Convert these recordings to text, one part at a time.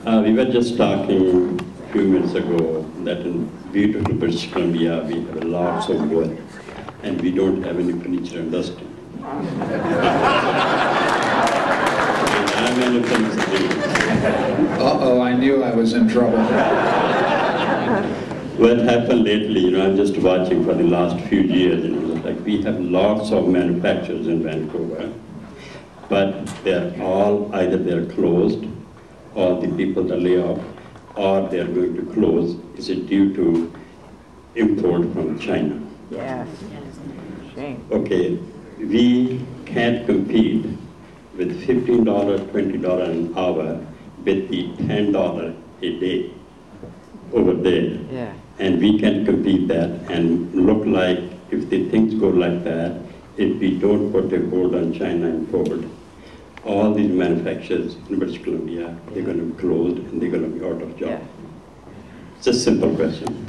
We were just talking a few minutes ago that in beautiful British Columbia we have lots of wood and we don't have any furniture industry. I'm in a Uh-oh, I knew I was in trouble. What happened lately, I'm just watching for the last few years, like we have lots of manufacturers in Vancouver, but they're all, either they're closed, or the people that lay off, or they're going to close. Is it due to import from China? Yes. Shame. Okay, we can't compete with $15, $20 an hour with the $10 a day over there. Yeah. And we can compete that and look like, if the things go like that, if we don't put a hold on China import, all these manufacturers in British Columbia, they're going to be closed and they're going to be out of job. Yeah. It's a simple question.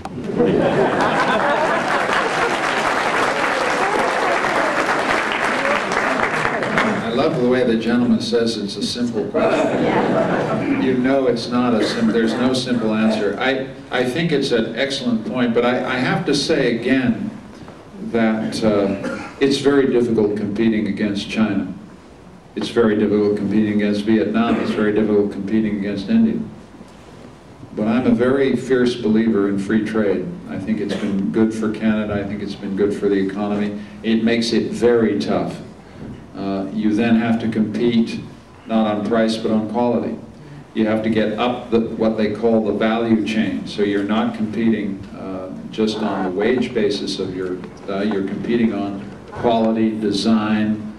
I love the way the gentleman says it's a simple question. You know it's not a simple, there's no simple answer. I think it's an excellent point, but I have to say again that it's very difficult competing against China. It's very difficult competing against Vietnam. It's very difficult competing against India. But I'm a very fierce believer in free trade. I think it's been good for Canada. I think it's been good for the economy. It makes it very tough. You then have to compete not on price but on quality. You have to get up what they call the value chain. So you're not competing just on the wage basis of you're competing on quality, design,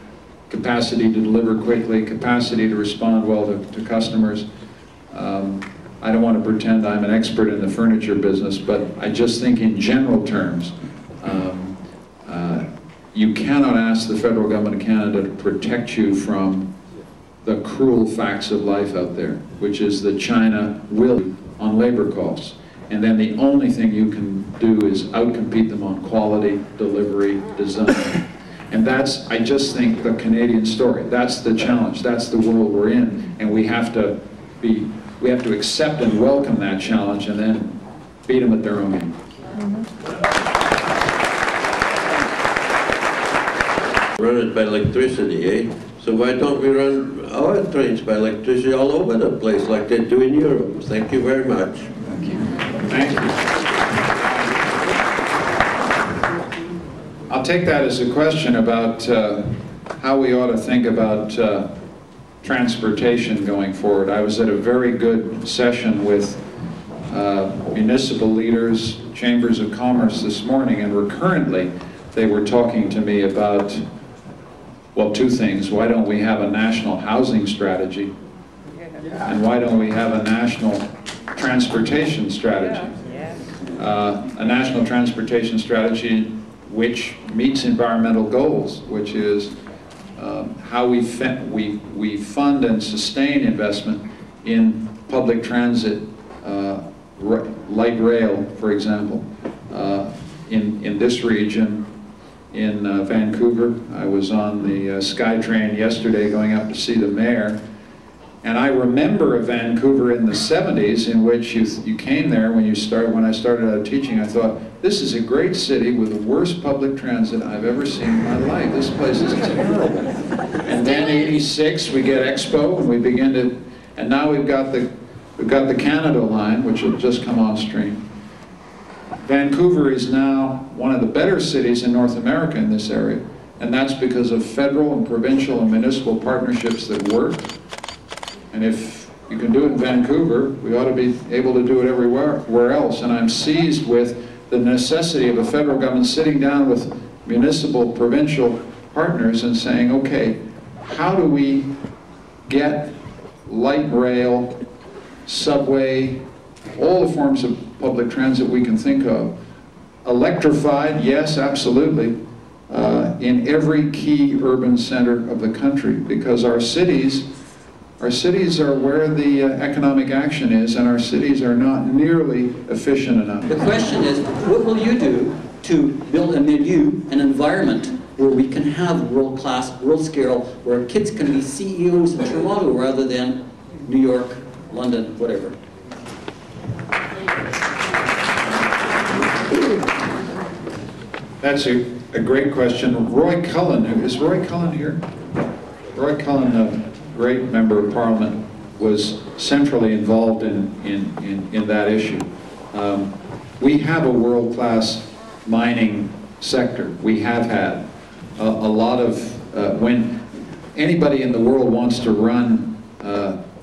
capacity to deliver quickly, capacity to respond well to customers. I don't want to pretend I'm an expert in the furniture business, but I just think in general terms, you cannot ask the federal government of Canada to protect you from the cruel facts of life out there, which is that China will on labor costs. And then the only thing you can do is outcompete them on quality, delivery, design. And that's, I just think, the Canadian story. That's the challenge. That's the world we're in. And we have to accept and welcome that challenge and then beat them at their own game. Run it by electricity, eh? So why don't we run our trains by electricity all over the place like they do in Europe? Thank you very much. Thank you. Thank you. I'll take that as a question about how we ought to think about transportation going forward. I was at a very good session with municipal leaders, chambers of commerce this morning, and recurrently they were talking to me about, well, two things. Why don't we have a national housing strategy? And why don't we have a national transportation strategy? A national transportation strategy which meets environmental goals, which is how we fund and sustain investment in public transit, light rail, for example. In this region, in Vancouver, I was on the SkyTrain yesterday going up to see the mayor, and I remember a Vancouver in the 70s in which you came there when I started out teaching. I thought, this is a great city with the worst public transit I've ever seen in my life. This place is terrible. And then '86 we get Expo and we begin to, and now we've got the Canada line, which will just come on stream. Vancouver is now one of the better cities in North America in this area, and that's because of federal and provincial and municipal partnerships that work. And if you can do it in Vancouver, we ought to be able to do it everywhere else. And I'm seized with the necessity of a federal government sitting down with municipal, provincial partners and saying, okay, how do we get light rail, subway, all the forms of public transit we can think of, electrified, yes, absolutely, in every key urban center of the country, because our cities are where the economic action is, and our cities are not nearly efficient enough. The question is, what will you do to build a milieu, an environment where we can have world-class, world-scale, where kids can be CEOs in Toronto rather than New York London, whatever. That's a great question. Roy Cullen, is Roy Cullen here? Roy Cullen, a great member of Parliament, was centrally involved in that issue. We have a world-class mining sector. We have had a lot of, when anybody in the world wants to run,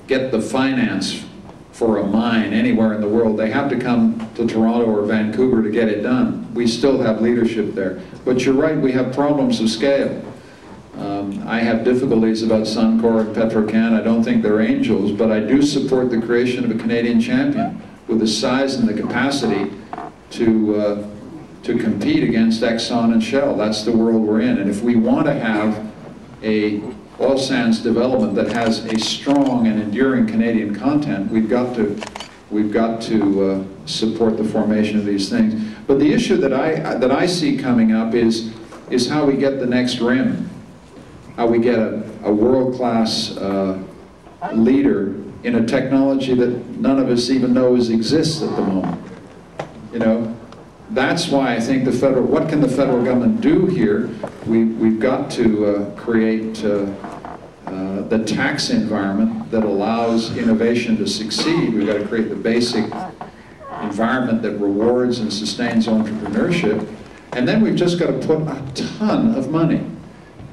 get the finance for a mine anywhere in the world, they have to come to Toronto or Vancouver to get it done. We still have leadership there. But you're right, we have problems of scale. I have difficulties about Suncor and Petrocan. I don't think they're angels, but I do support the creation of a Canadian champion with the size and the capacity to compete against Exxon and Shell. That's the world we're in. And if we want to have a oil sands development that has a strong and enduring Canadian content, we've got to support the formation of these things. But the issue that I see coming up is how we get the next rim, how we get a world-class leader in a technology that none of us even knows exists at the moment. You know, that's why I think what can the federal government do here? We've got to create the tax environment that allows innovation to succeed. We've got to create the basic environment that rewards and sustains entrepreneurship. And then we've just got to put a ton of money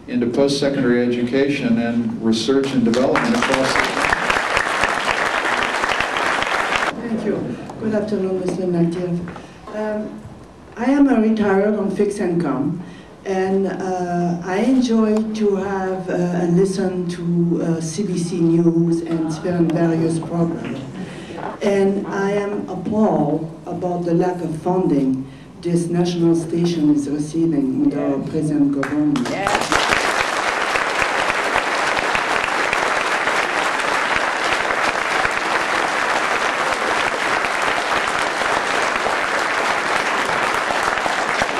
into post-secondary education and research and development across the country. Thank you. Good afternoon, Mr. Ignatieff. I am a retired on fixed income, and I enjoy to have and listen to CBC News and various programs. And I am appalled about the lack of funding this national station is receiving under our present government. Yeah.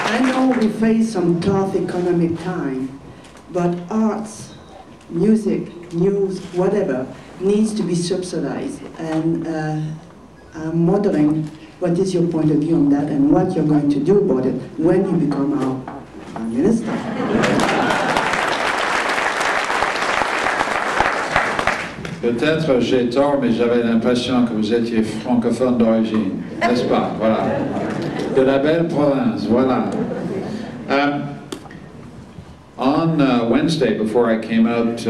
I know we face some tough economic time, but arts, music, news, whatever, needs to be subsidized. And I'm wondering, what is your point of view on that and what you're going to do about it when you become our Prime Minister? Peut-être j'ai tort, mais j'avais l'impression que vous étiez francophone d'origine, n'est-ce pas? Voilà. De la belle province, voilà. On Wednesday, before I came out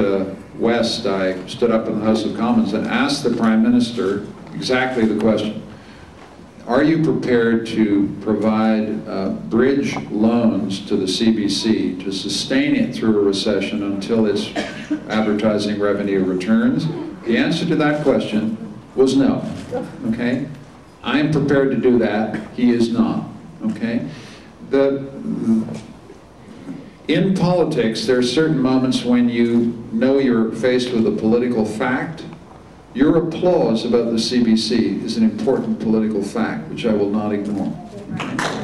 west, I stood up in the House of Commons and asked the Prime Minister exactly the question. Are you prepared to provide bridge loans to the CBC to sustain it through a recession until its advertising revenue returns? The answer to that question was no, okay? I'm prepared to do that, he is not, okay? In politics, there are certain moments when you know you're faced with a political fact. Your applause about the CBC is an important political fact, which I will not ignore. Okay?